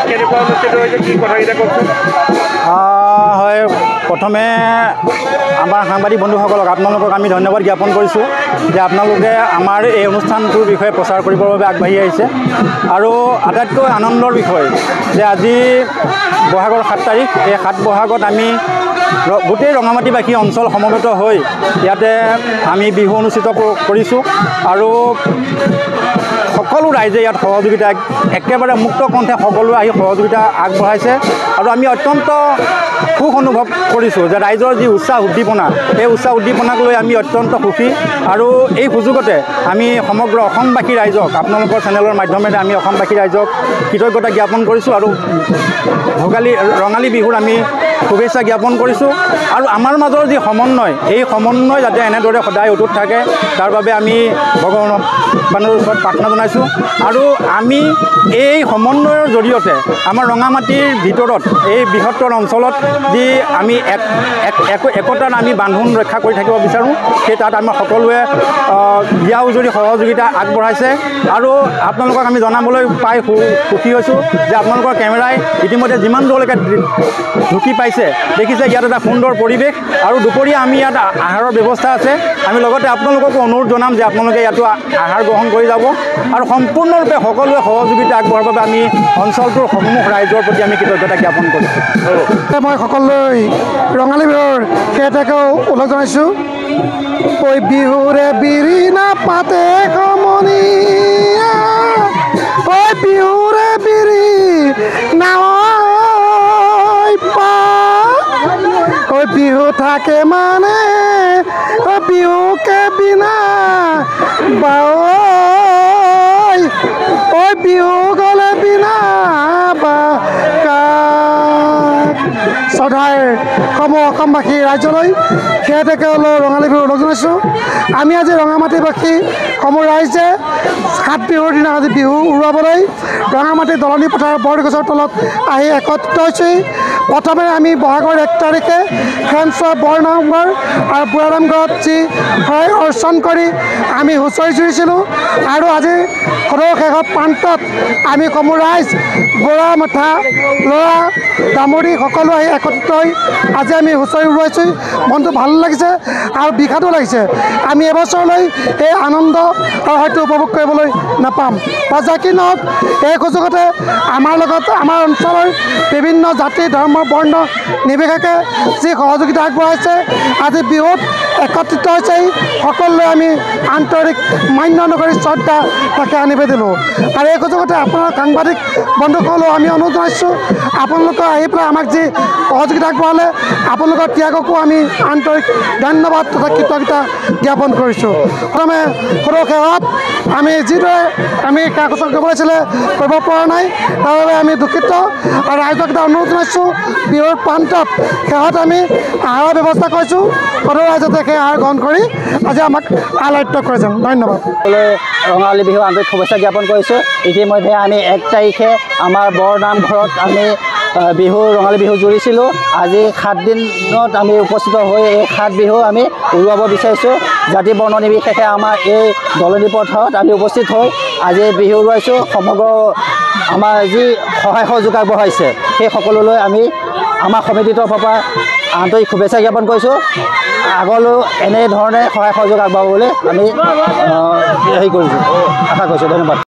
কেনেকুৱা অনুষ্ঠিত হৈছে কি কথাকেইটা কওকচোন। হয়, প্ৰথমে আমাৰ সাংবাদিক বন্ধুসকলক আপোনালোকক আমি ধন্যবাদ জ্ঞাপন কৰিছোঁ যে আপোনালোকে আমাৰ এই অনুষ্ঠানটোৰ বিষয়ে প্ৰচাৰ কৰিবৰ বাবে আগবাঢ়ি আহিছে। আৰু আটাইতকৈ আনন্দৰ বিষয় যে আজি বহাগৰ 7 তাৰিখ, এই 7 বহাগত আমি গোটেই ৰঙামাটিবাসী অঞ্চল সমবেত হৈ ইয়াতে আমি বিহু অনুষ্ঠিত কৰিছোঁ। আৰু সকলো ৰাইজে ইয়াত সহযোগিতা একেবাৰে মুক্ত কণ্ঠে সকলোৱে আহি সহযোগিতা আগবঢ়াইছে। আৰু আমি অত্যন্ত সুখ অনুভৱ কৰিছোঁ যে ৰাইজৰ যি উৎসাহ উদ্দীপনা, এই উৎসাহ উদ্দীপনাক লৈ আমি অত্যন্ত সুখী। আৰু এই সুযোগতে আমি সমগ্ৰ অসমবাসী ৰাইজক আপোনালোকৰ চেনেলৰ মাধ্যমেৰে আমি অসমবাসী ৰাইজক কৃতজ্ঞতা জ্ঞাপন কৰিছোঁ আৰু ৰঙালী বিহুৰ আমি শুভেচ্ছা জ্ঞাপন কৰিছোঁ। আৰু আমাৰ মাজৰ যি সমন্বয়, এই সমন্বয় যাতে এনেদৰে সদায় অটুট থাকে তাৰ বাবে আমি ভগৱানৰ ওচৰত প্ৰাৰ্থনা জনাইছোঁ। আৰু আমি এই সমন্বয়ৰ জৰিয়তে আমাৰ ৰঙামাটিৰ ভিতৰত এই বৃহত্তৰ অঞ্চলত যি আমি একতাত আমি বান্ধোন ৰক্ষা কৰি থাকিব বিচাৰোঁ, সেই তাত আমাৰ সকলোৱে দিয়া উজৰি সহযোগিতা আগবঢ়াইছে। আৰু আপোনালোকক আমি জনাবলৈ পাই সুখী হৈছোঁ যে আপোনালোকৰ কেমেৰাই ইতিমধ্যে যিমান দূৰলৈকে ঢুকি পাইছে দেখিছে ইয়াত এটা সুন্দৰ পৰিৱেশ। আৰু দুপৰীয়া আমি ইয়াত আহাৰৰ ব্যৱস্থা আছে। আমি লগতে আপোনালোককো অনুৰোধ জনাম যে আপোনালোকে ইয়াতো আহাৰ গ্ৰহণ কৰি যাব। আৰু সম্পূৰ্ণৰূপে সকলোৱে সহযোগিতা আগবঢ়োৱাৰ বাবে আমি অঞ্চলটোৰ সমূহ ৰাইজৰ প্ৰতি আমি কৃতজ্ঞতা জ্ঞাপন কৰিছোঁ। মই সকলোলৈ ৰঙালী বিহুৰ সেইটাকেও উল্লেখ জনাইছোঁ। ঐ বিহুৰে বিৰিণা পাতে সমনি, ঐ বিহুৰে বিৰিণা ঐ বিহু থাকে মানে বিহুকে বিনা ঐ বিহু গ'লে বিনা বা শ্ৰদ্ধাৰ সমূহ অসমবাসী ৰাইজলৈ সেইটাকে ৰঙালী বিহু উল্লেখ জনাইছোঁ। আমি আজি ৰঙামাটিবাসী সমূহ ৰাইজে 7 বিহুৰ দিনা আজি বিহু উৰুৱাবলৈ ৰঙামাটি দলনি পথাৰ বৰগছৰ তলত আহি একত্ৰিত হৈছোঁ। প্ৰথমে আমি বহাগৰ 1 তাৰিখে খেনচোৱা বৰনামঘৰ আৰু বুঢ়াৰামঘৰত যি শৰাই অৰ্চন কৰি আমি হুঁচৰি জুৰিছিলোঁ। আৰু আজি সদৌ শেষত প্ৰান্তত আমি সমূহ ৰাইজ বুঢ়া মেথা ল'ৰা দামুৰী সকলো আহি একত্ৰিত হৈ আজি আমি হুঁচৰি উৰুৱাইছোঁ। মনটো ভাল লাগিছে আৰু বিষাদো লাগিছে। আমি এবছৰলৈ এই আনন্দ হয়তো উপভোগ কৰিবলৈ নাপাম। বা যাকি নহওক, এই সুযোগতে আমাৰ লগত আমাৰ অঞ্চলৰ বিভিন্ন জাতি ধৰ্ম বৰ্ণ নিৰ্বিশেষে যি সহযোগিতা আগবঢ়াইছে, আজি বিহুত একত্ৰিত হৈছে সকলোৱে আমি আন্তৰিক মান্য নকৰি শ্ৰদ্ধা তাকে আনিবে দিলোঁ। আৰু এই সুযোগতে আপোনাৰ সাংবাদিক বন্ধুসকলেও আমি অনুৰোধ জনাইছোঁ, আপোনালোকে আহি পেলাই আমাক যি সহযোগিতা আগবঢ়ালে আপোনালোকৰ ত্যাগকো আমি আন্তৰিক ধন্যবাদ তথা কৃতজ্ঞতা জ্ঞাপন কৰিছোঁ। প্ৰথমে সদৌ শেষত আমি যিদৰে আমি কাকচক কৰিব লাগিছিলে কৰিব পৰা নাই, তাৰ বাবে আমি দুখিত। আৰু ৰাইজক এটা অনুৰোধ জনাইছোঁ, বিহুৰ প্ৰান্তত শেষত আমি আহাৰৰ ব্যৱস্থা কৰিছোঁ। সদৌ ৰাইজে সেই আহাৰ গ্ৰহণ কৰি আজি আমাক আলাদ্য কৰিছে। ধন্যবাদ। ৰঙালী বিহু আন্তৰিক শুভেচ্ছা জ্ঞাপন কৰিছোঁ। ইতিমধ্যে আমি 1 তাৰিখে আমাৰ বৰনামঘৰত আমি ৰঙালী বিহু জুৰিছিলোঁ। আজি 7 দিনত আমি উপস্থিত হৈ এই 7 বিহু আমি উৰুৱাব বিচাৰিছোঁ। জাতি বৰ্ণ নিৰ্বিশেষে আমাৰ এই দলনি পথাৰত আমি উপস্থিত হৈ আজি বিহু উৰুৱাইছোঁ। সমগ্ৰ আমাৰ যি সহায় সহযোগ আগবঢ়াইছে সেই সকলোলৈ আমি আমাৰ সমিতিৰ তৰফৰ পৰা আন্তৰিক শুভেচ্ছা জ্ঞাপন কৰিছোঁ। আগলৈও এনেধৰণে সহায় সহযোগ আগবঢ়াবলৈ আমি হেৰি কৰিছোঁ, আশা কৰিছোঁ। ধন্যবাদ।